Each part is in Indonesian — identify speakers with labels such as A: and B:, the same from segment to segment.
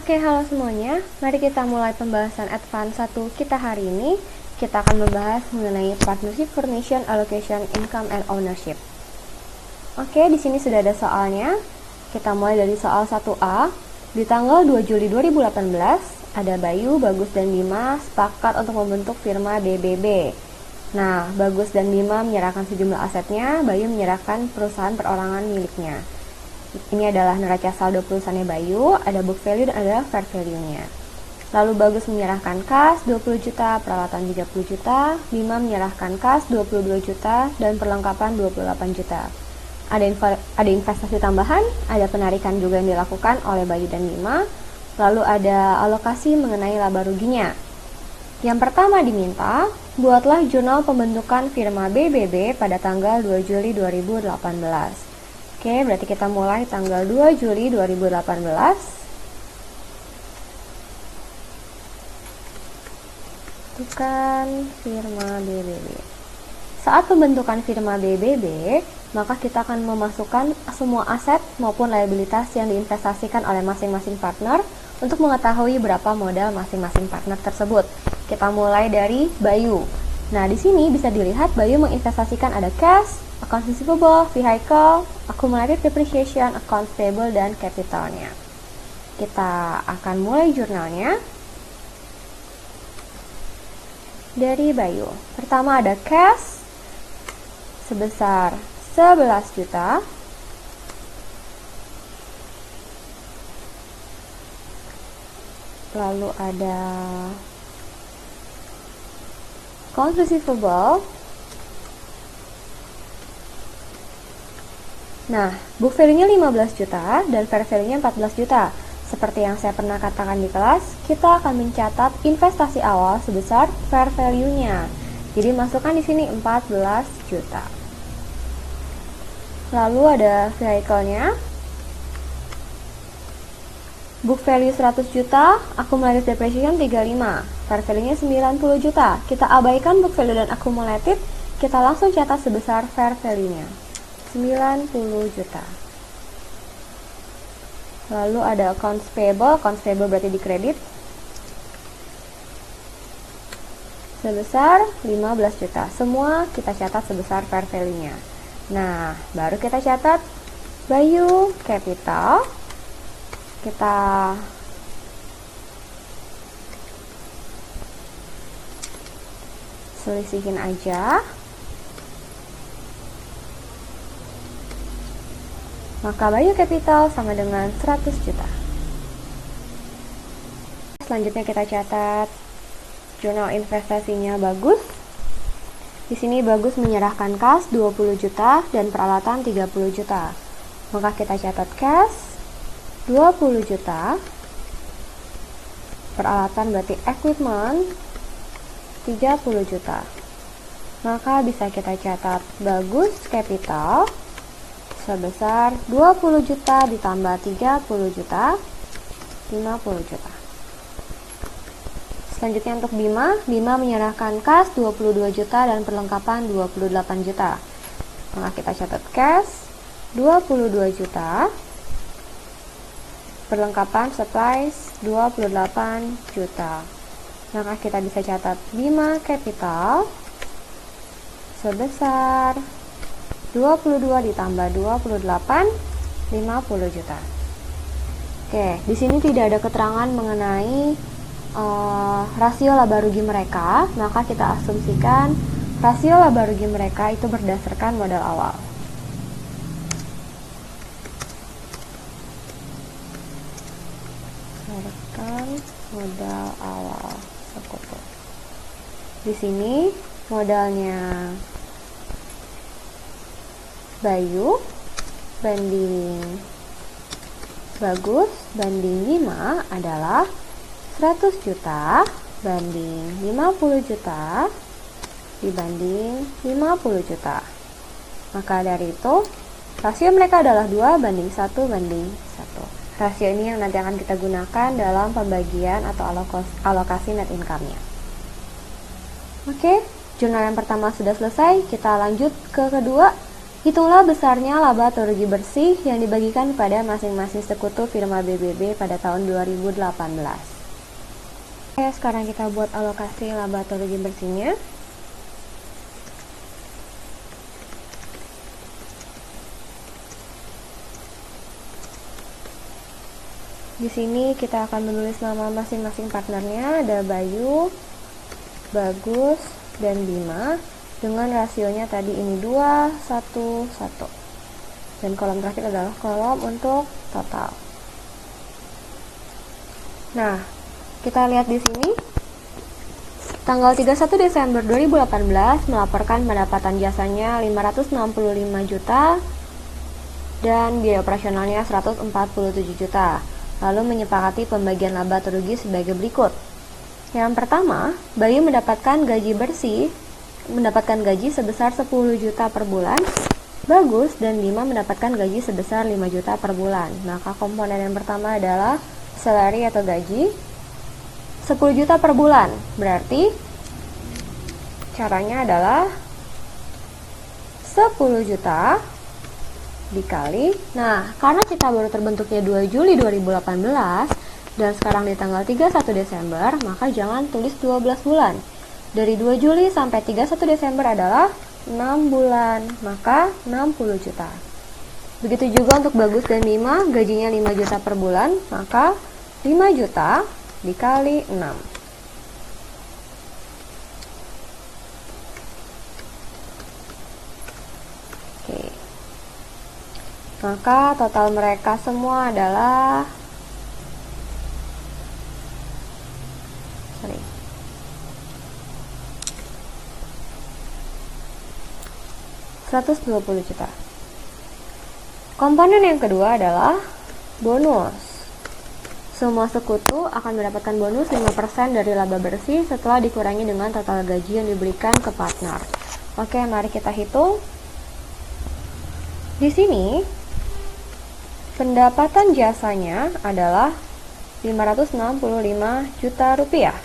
A: Oke, halo semuanya. Mari kita mulai pembahasan Advance 1 kita hari ini. Kita akan membahas mengenai Partnership Formation, Allocation, Income, and Ownership. Oke, di sini sudah ada soalnya. Kita mulai dari soal 1A. Di tanggal 2 Juli 2018, ada Bayu, Bagus, dan Bima sepakat untuk membentuk firma BBB. Nah, Bagus dan Bima menyerahkan sejumlah asetnya, Bayu menyerahkan perusahaan perorangan miliknya. Ini adalah neraca saldo perusahaannya Bayu, ada book value dan ada fair value-nya. Lalu Bagus menyerahkan kas 20 juta, peralatan 30 juta, Bima menyerahkan kas 22 juta, dan perlengkapan 28 juta. Ada investasi tambahan, ada penarikan juga yang dilakukan oleh Bayu dan Bima, lalu ada alokasi mengenai laba ruginya. Yang pertama diminta, buatlah jurnal pembentukan firma BBB pada tanggal 2 Juli 2018. Oke, berarti kita mulai tanggal 2 Juli 2018. Bentukan firma BBB. Saat pembentukan firma BBB, maka kita akan memasukkan semua aset maupun liabilitas yang diinvestasikan oleh masing-masing partner untuk mengetahui berapa modal masing-masing partner tersebut. Kita mulai dari Bayu. Nah, di sini bisa dilihat Bayu menginvestasikan ada cash, accounts receivable, vehicle, accumulated depreciation, accounts payable, dan capitalnya. Kita akan mulai jurnalnya dari Bayu. Pertama ada cash sebesar 11 juta. Lalu ada accounts receivable. Nah, book value-nya 15 juta dan fair value-nya 14 juta. Seperti yang saya pernah katakan di kelas, kita akan mencatat investasi awal sebesar fair value-nya. Jadi masukkan di sini 14 juta. Lalu ada vehicle-nya. Book value 100 juta, accumulated depreciation 35, fair value-nya 90 juta. Kita abaikan book value dan accumulated, kita langsung catat sebesar fair value-nya. 90 juta. Lalu ada accounts payable berarti di kredit sebesar 15 juta. Semua kita catat sebesar fair value-nya. Nah, baru kita catat Bayu Capital. Kita selisihin aja. Maka Bayu Capital sama dengan 100 juta. Selanjutnya kita catat jurnal investasinya Bagus. Di sini Bagus menyerahkan kas 20 juta dan peralatan 30 juta. Maka kita catat kas 20 juta. Peralatan berarti equipment 30 juta. Maka bisa kita catat Bagus Capital sebesar 20 juta ditambah 30 juta, 50 juta. Selanjutnya untuk Bima menyerahkan kas 22 juta dan perlengkapan 28 juta. Maka kita catat kas 22 juta, perlengkapan supplies 28 juta. Maka kita bisa catat Bima Capital sebesar 22 ditambah 28, 50 juta. Oke, di sini tidak ada keterangan mengenai rasio laba rugi mereka, maka kita asumsikan rasio laba rugi mereka itu berdasarkan modal awal. Berdasarkan modal awal sekutu. Di sini modalnya Bayu banding Bagus banding Bima adalah 100 juta banding 50 juta dibanding 50 juta. Maka dari itu rasio mereka adalah 2 banding 1 banding 1. Rasio ini yang nanti akan kita gunakan dalam pembagian atau alokasi net income-nya. Oke, jurnal yang pertama sudah selesai, kita lanjut ke kedua, Hitunglah besarnya laba atau rugi bersih yang dibagikan pada masing-masing sekutu firma BBB pada tahun 2018. Oke, sekarang kita buat alokasi laba atau rugi bersihnya. Di sini kita akan menulis nama masing-masing partnernya, ada Bayu, Bagus, dan Bima. Dengan rasionya tadi ini 2, 1, 1. Dan kolom terakhir adalah kolom untuk total. Nah, kita lihat di sini. Tanggal 31 Desember 2018 melaporkan pendapatan jasanya 565 juta dan biaya operasionalnya 147 juta. Lalu menyepakati pembagian laba atau rugi sebagai berikut. Yang pertama, Bayu mendapatkan gaji sebesar 10 juta per bulan. Bagus dan Bima mendapatkan gaji sebesar 5 juta per bulan. Maka komponen yang pertama adalah salary atau gaji 10 juta per bulan. Berarti caranya adalah 10 juta dikali. Nah, karena kita baru terbentuknya 2 Juli 2018 dan sekarang di tanggal 31 Desember, maka jangan tulis 12 bulan. Dari 2 Juli sampai 31 Desember adalah 6 bulan, maka 60 juta. Begitu juga untuk Bagus dan Bima, gajinya 5 juta per bulan, maka 5 juta dikali 6. Oke. Maka total mereka semua adalah 120 juta. Komponen yang kedua adalah bonus. Semua sekutu akan mendapatkan bonus 5% dari laba bersih setelah dikurangi dengan total gaji yang diberikan ke partner. Oke, mari kita hitung. Di sini pendapatan jasanya adalah 565 juta rupiah.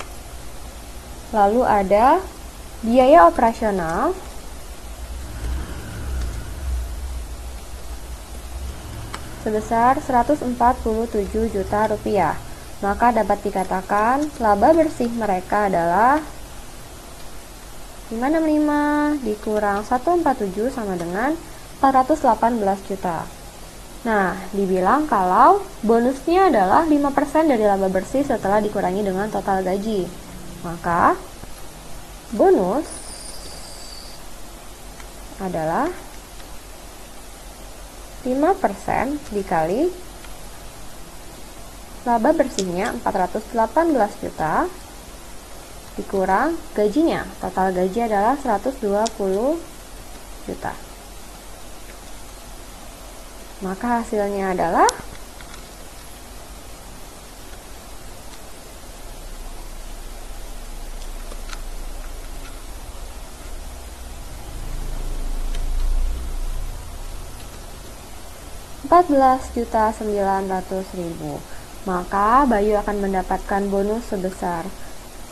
A: Lalu ada biaya operasional sebesar 147 juta rupiah. Maka dapat dikatakan laba bersih mereka adalah 565 dikurang 147 sama dengan 418 juta. Nah, dibilang kalau bonusnya adalah 5% dari laba bersih setelah dikurangi dengan total gaji. Maka bonus adalah 5% dikali laba bersihnya 418 juta dikurang gajinya. Total gaji adalah 120 juta. Maka hasilnya adalah Rp14.900.000. Maka Bayu akan mendapatkan bonus sebesar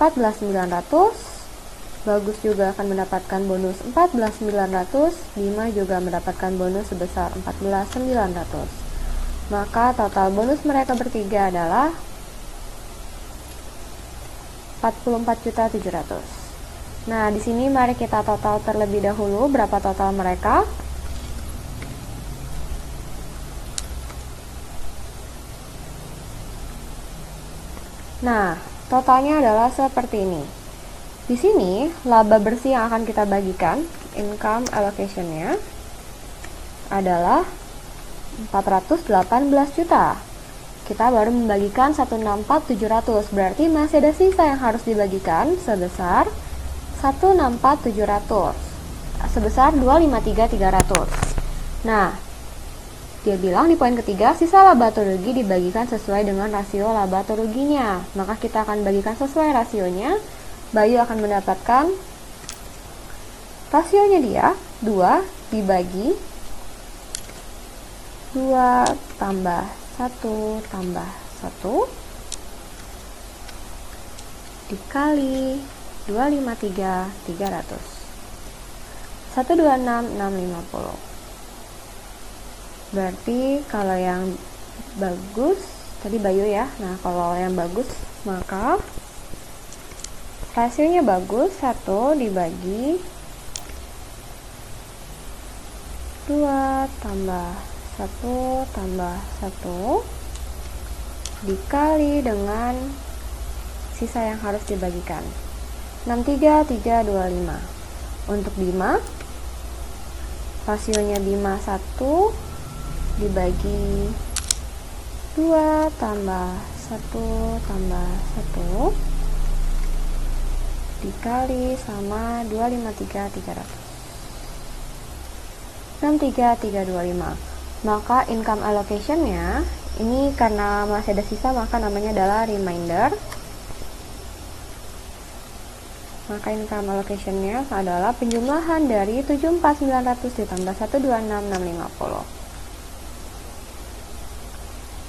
A: 14.900. Bagus juga akan mendapatkan bonus 14.900. Bima juga mendapatkan bonus sebesar 14.900. Maka total bonus mereka bertiga adalah 44.700.000. Nah, di sini mari kita total terlebih dahulu berapa total mereka. Nah, totalnya adalah seperti ini. Di sini, laba bersih yang akan kita bagikan, income allocation-nya, adalah 418 juta. Kita baru membagikan 164.700, berarti masih ada sisa yang harus dibagikan sebesar 164.700, sebesar 253.300. Nah, dia bilang di poin ketiga, sisa laba atau rugi dibagikan sesuai dengan rasio laba atau ruginya. Maka kita akan bagikan sesuai rasionya. Bayu akan mendapatkan rasionya dia 2 dibagi 2 tambah 1 tambah 1 dikali 253.300. 126.650. Berarti kalau yang bagus, tadi Bayu ya. Nah, kalau yang bagus, maka rasionya bagus, 1 dibagi 2 tambah 1 tambah 1 dikali dengan sisa yang harus dibagikan. 63,325. Untuk Bima, rasionya Bima 1 dibagi 2 tambah 1 tambah 1 dikali sama 253,300. 63,325. Maka income allocation-nya ini karena masih ada sisa, maka namanya adalah remainder. Maka income allocation-nya adalah penjumlahan dari 74.900 ditambah 126.650.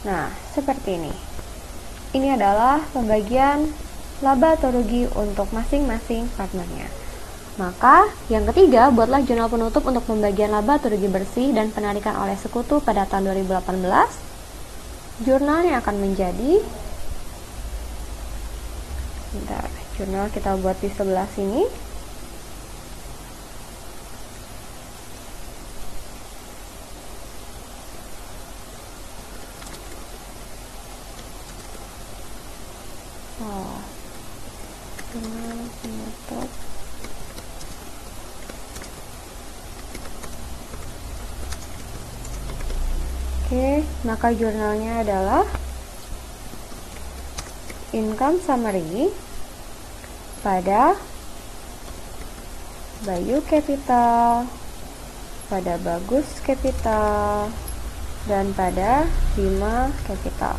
A: Nah, seperti ini. Ini adalah pembagian laba atau rugi untuk masing-masing partnernya. Maka, yang ketiga, buatlah jurnal penutup untuk pembagian laba atau rugi bersih dan penarikan oleh sekutu pada tahun 2018. Jurnalnya akan menjadi, jurnal kita buat di sebelah sini. Jurnal penutup. Oke, maka jurnalnya adalah income summary pada Bayu Capital, pada Bagus Capital, dan pada Bima Capital.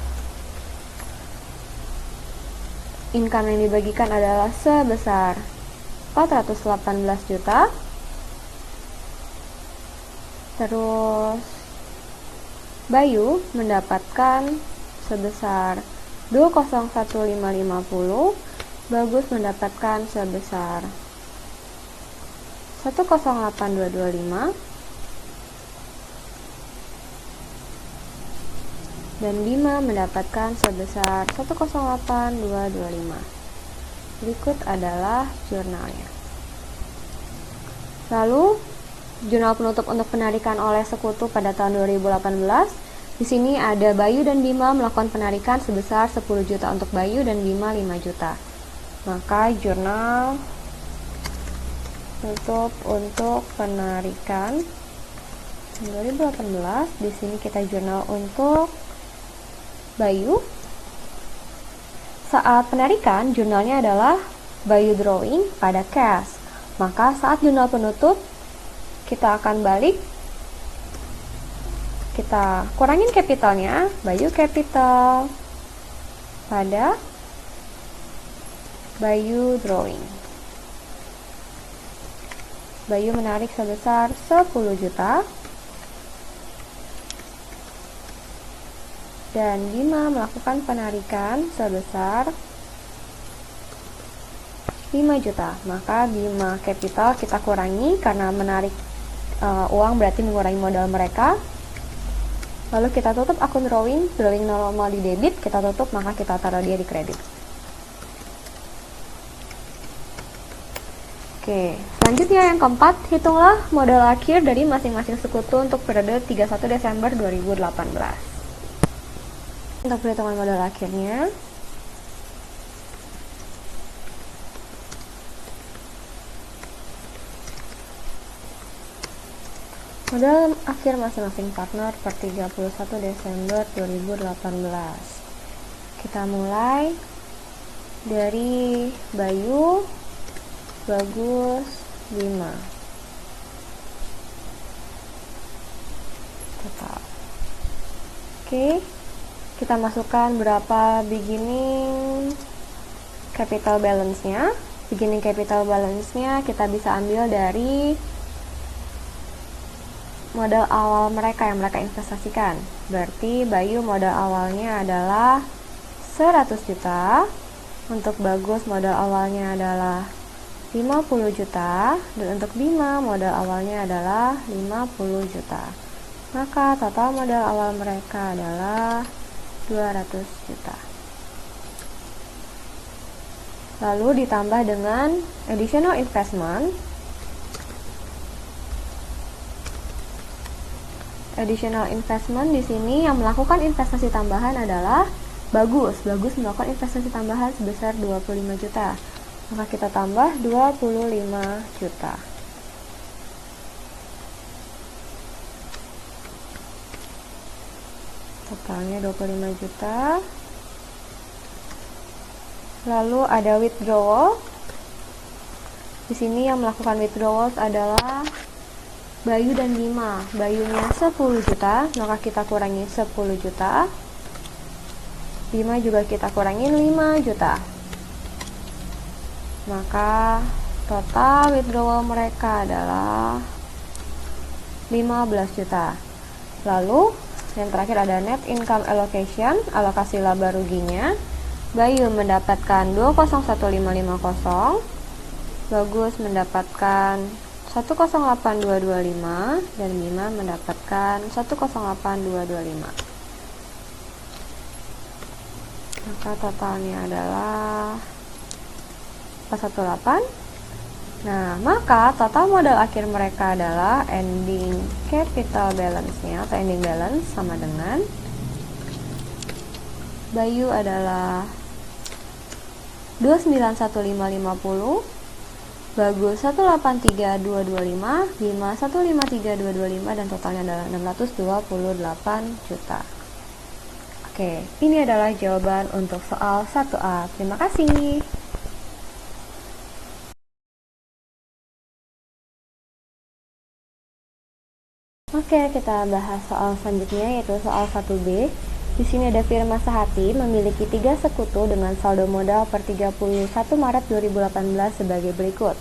A: Income yang dibagikan adalah sebesar 418 juta. Terus Bayu mendapatkan sebesar 201.550, Bagus mendapatkan sebesar 108.225, dan Bima mendapatkan sebesar 108.225. Berikut adalah jurnalnya. Lalu jurnal penutup untuk penarikan oleh sekutu pada tahun 2018. Di sini ada Bayu dan Bima melakukan penarikan sebesar 10 juta untuk Bayu dan Bima 5 juta. Maka jurnal penutup untuk penarikan 2018, di sini kita jurnal untuk Bayu. Saat penarikan, jurnalnya adalah Bayu drawing pada cash. Maka saat jurnal penutup, kita akan balik, kita kurangin capitalnya, Bayu capital pada Bayu drawing. Bayu menarik sebesar 10 juta dan Bima melakukan penarikan sebesar 5 juta. Maka Bima capital kita kurangi karena menarik uang berarti mengurangi modal mereka. Lalu kita tutup akun drawing normal di debit, kita tutup, maka kita taruh dia di kredit. Oke, selanjutnya yang keempat, hitunglah modal akhir dari masing-masing sekutu untuk periode 31 Desember 2018. Untuk perhitungan modal akhirnya, modal akhir masing-masing partner per 31 Desember 2018. Kita mulai dari Bayu, Bagus, Bima. Total. Oke, kita masukkan berapa beginning capital balance-nya. Beginning capital balance-nya kita bisa ambil dari modal awal mereka yang mereka investasikan. Berarti Bayu modal awalnya adalah 100 juta. Untuk Bagus modal awalnya adalah 50 juta. Dan untuk Bima modal awalnya adalah 50 juta. Maka total modal awal mereka adalah 200 juta. Lalu ditambah dengan additional investment. Additional investment di sini yang melakukan investasi tambahan adalah Bagus melakukan investasi tambahan sebesar 25 juta. Maka kita tambah 25 juta. Totalnya 25 juta. Lalu ada withdrawal. Di sini yang melakukan withdrawal adalah Bayu dan Bima. Bayunya 10 juta, maka kita kurangi 10 juta. Bima juga kita kurangin 5 juta. Maka total withdrawal mereka adalah 15 juta. Lalu yang terakhir ada net income allocation, alokasi laba ruginya. Bayu mendapatkan 201550, Bagus mendapatkan 108225, dan Bima mendapatkan 108225. Maka totalnya adalah 418. Nah, maka total modal akhir mereka adalah ending capital balance-nya atau ending balance sama dengan Bayu adalah 291550, Bagus 183225, Bima 153225, dan totalnya adalah 628 juta. Oke, ini adalah jawaban untuk soal 1A. Terima kasih. Oke, kita bahas soal selanjutnya, yaitu soal 1B. Di sini ada Firma Sehati memiliki 3 sekutu dengan saldo modal per 31 Maret 2018 sebagai berikut.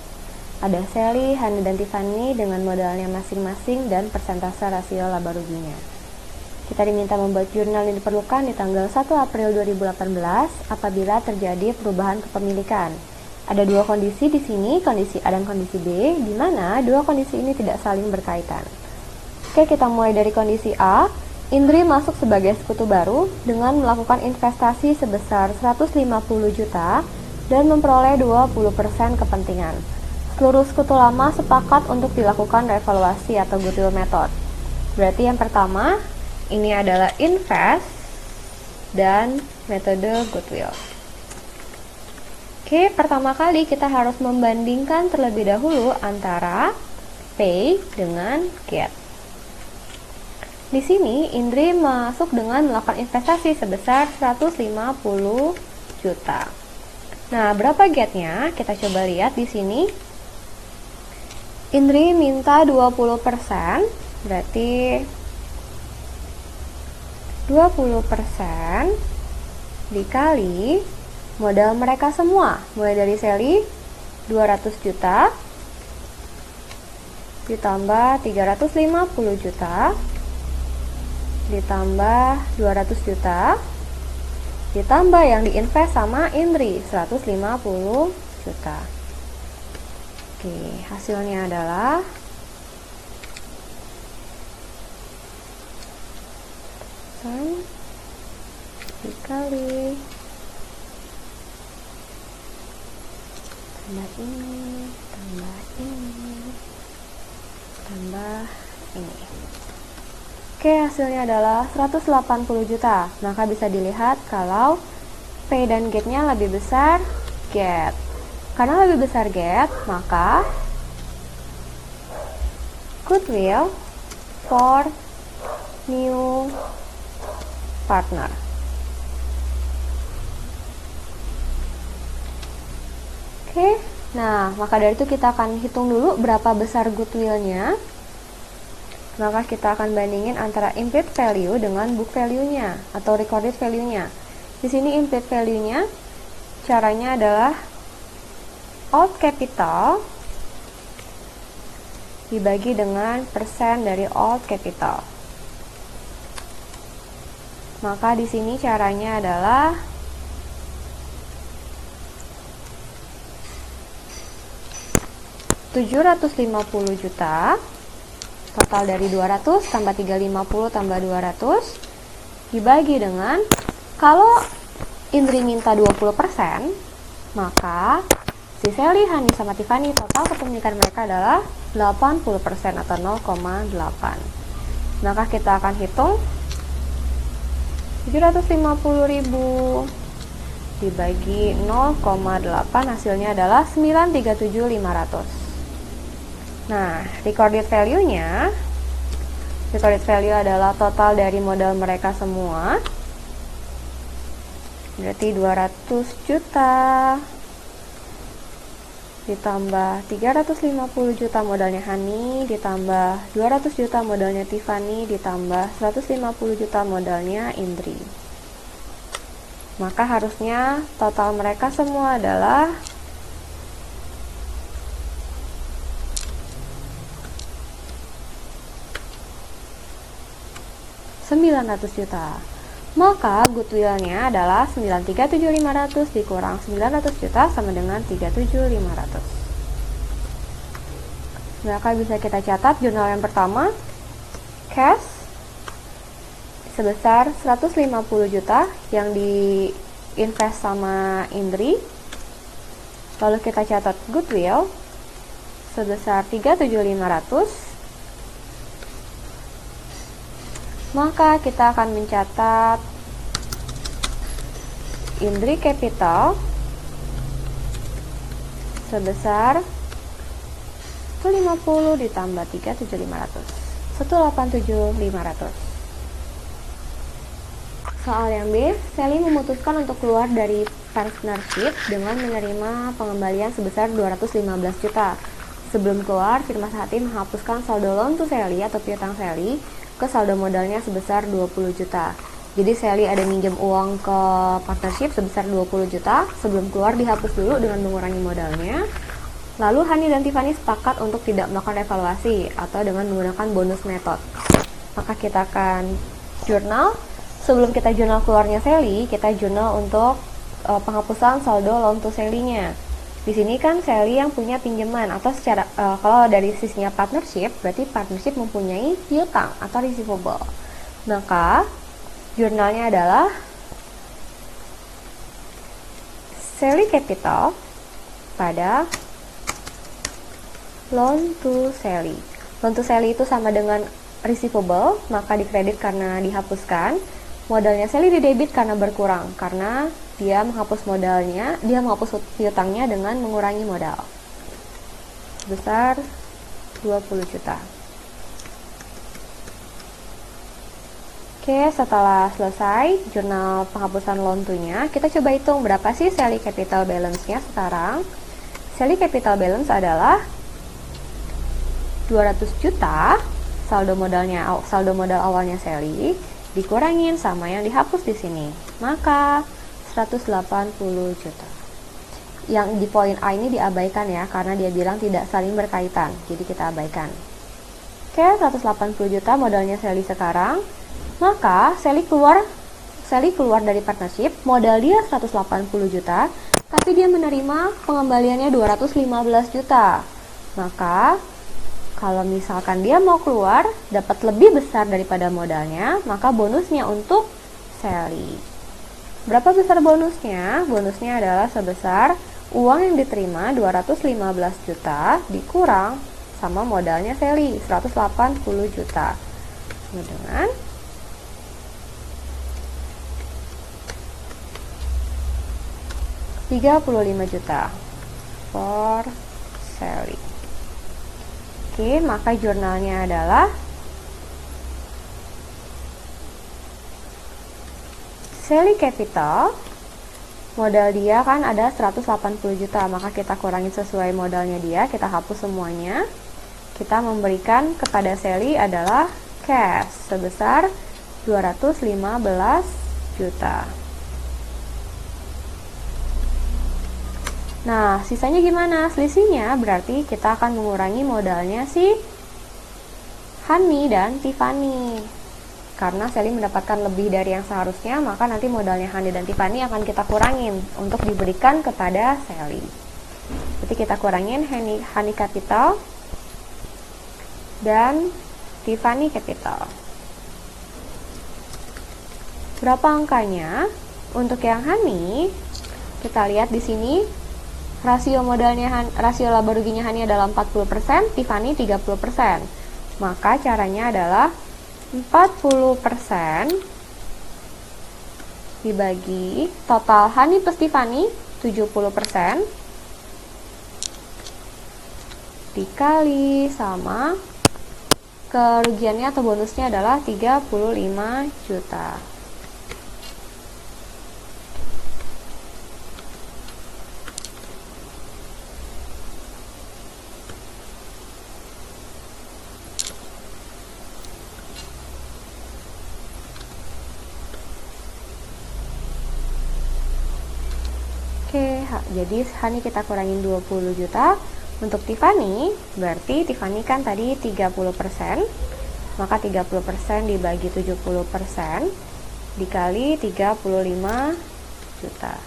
A: Ada Sally, Hani, dan Tiffany dengan modalnya masing-masing dan persentase rasio laba ruginya. Kita diminta membuat jurnal yang diperlukan di tanggal 1 April 2018 apabila terjadi perubahan kepemilikan. Ada 2 kondisi di sini, kondisi A dan kondisi B, di mana 2 kondisi ini tidak saling berkaitan. Oke, kita mulai dari kondisi A. Indri masuk sebagai sekutu baru dengan melakukan investasi sebesar 150 juta dan memperoleh 20% kepentingan. Seluruh sekutu lama sepakat untuk dilakukan revaluasi atau goodwill method. Berarti yang pertama, ini adalah invest dan metode goodwill. Oke, pertama kali kita harus membandingkan terlebih dahulu antara pay dengan get. Di sini Indri masuk dengan melakukan investasi sebesar 150 juta. Nah, berapa getnya? Kita coba lihat di sini. Indri minta 20%, berarti 20% dikali modal mereka semua. Mulai dari Sally 200 juta ditambah 350 juta ditambah 200 juta ditambah yang diinvest sama Indri 150 juta. Oke, hasilnya adalah dikali tambah ini tambah ini tambah ini. Oke, hasilnya adalah 180 juta. Maka bisa dilihat kalau P dan get-nya lebih besar get. Karena lebih besar get, maka goodwill for new partner. Oke, nah maka dari itu kita akan hitung dulu berapa besar goodwill-nya. Maka kita akan bandingin antara implied value dengan book value-nya atau recorded value-nya. Di sini implied value-nya caranya adalah old capital dibagi dengan persen dari old capital. Maka di sini caranya adalah $750 juta Total dari 200 tambah 350 tambah 200 dibagi dengan, kalau Indri minta 20%, maka si Sally, Hani, sama Tiffany total kepemilikan mereka adalah 80% atau 0,8. Maka kita akan hitung 750.000 dibagi 0,8, hasilnya adalah 937.500. Nah, recorded value-nya, recorded value adalah total dari modal mereka semua, berarti 200 juta ditambah 350 juta modalnya Hani, ditambah 200 juta modalnya Tiffany, ditambah 150 juta modalnya Indri. Maka harusnya total mereka semua adalah 900 juta. Maka goodwill-nya adalah 937.500 dikurang 900 juta sama dengan 37.500. Maka bisa kita catat jurnal yang pertama, cash sebesar 150 juta yang diinvest sama Indri. Lalu kita catat goodwill sebesar 37.500. Maka kita akan mencatat Indri Capital sebesar 150 ditambah 37.500, 187.500. Soal yang B, Sally memutuskan untuk keluar dari partnership dengan menerima pengembalian sebesar 215 juta. Sebelum keluar, firma Sahati menghapuskan saldo loan to Sally atau piutang Sally ke saldo modalnya sebesar 20 juta. Jadi Sally ada minjem uang ke partnership sebesar 20 juta, sebelum keluar dihapus dulu dengan mengurangi modalnya. Lalu Hani dan Tiffany sepakat untuk tidak melakukan evaluasi atau dengan menggunakan bonus method. Maka kita akan jurnal. Sebelum kita jurnal keluarnya Sally, kita jurnal untuk penghapusan saldo loan to Sally-nya. Di sini kan Sally yang punya pinjaman, atau secara kalau dari sisinya partnership, berarti partnership mempunyai piutang atau receivable. Maka jurnalnya adalah Sally Capital pada loan to Sally. Loan to Sally itu sama dengan receivable, maka dikredit karena dihapuskan. Modalnya Sally didebit karena berkurang, karena dia menghapus modalnya, dia menghapus piutangnya dengan mengurangi modal sebesar 20 juta. Oke, setelah selesai jurnal penghapusan loan to-nya, kita coba hitung berapa sih Sally capital balance-nya sekarang. Sally capital balance adalah 200 juta saldo modal awalnya Sally dikurangin sama yang dihapus di sini. Maka 180 juta. Yang di poin A ini diabaikan ya, karena dia bilang tidak saling berkaitan. Jadi kita abaikan. Oke, 180 juta modalnya Sally sekarang. Maka Sally keluar dari partnership, modal dia 180 juta, tapi dia menerima pengembaliannya 215 juta. Maka kalau misalkan dia mau keluar dapat lebih besar daripada modalnya, maka bonusnya untuk Sally. Berapa besar bonusnya? Bonusnya adalah sebesar uang yang diterima 215 juta dikurang sama modalnya Sally 180 juta. Sama dengan 35 juta for Sally. Oke, maka jurnalnya adalah Sally Capital, modal dia kan ada 180 juta, maka kita kurangin sesuai modalnya dia, kita hapus semuanya. Kita memberikan kepada Sally adalah cash sebesar 215 juta. Nah, sisanya gimana? Selisihnya berarti kita akan mengurangi modalnya si Hani dan Tiffany. Karena Sally mendapatkan lebih dari yang seharusnya, maka nanti modalnya Hani dan Tiffany akan kita kurangin untuk diberikan kepada Sally. Jadi kita kurangin Hani Capital dan Tiffany Capital. Berapa angkanya? Untuk yang Hani, kita lihat di sini rasio laba ruginya Hani adalah 40%, Tiffany 30%. Maka caranya adalah 40% dibagi total Hani plus Tiffany 70% dikali sama kerugiannya atau bonusnya adalah 35 juta. Oke, jadi Hani kita kurangin 20 juta. Untuk Tiffany, berarti Tiffany kan tadi 30%, maka 30% dibagi 70% dikali 35 juta.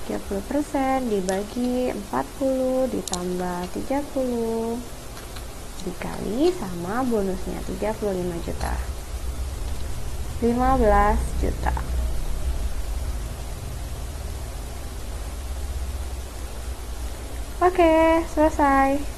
A: % dibagi 40 ditambah 30 dikali sama bonusnya 35 juta. 15 juta. Oke, selesai.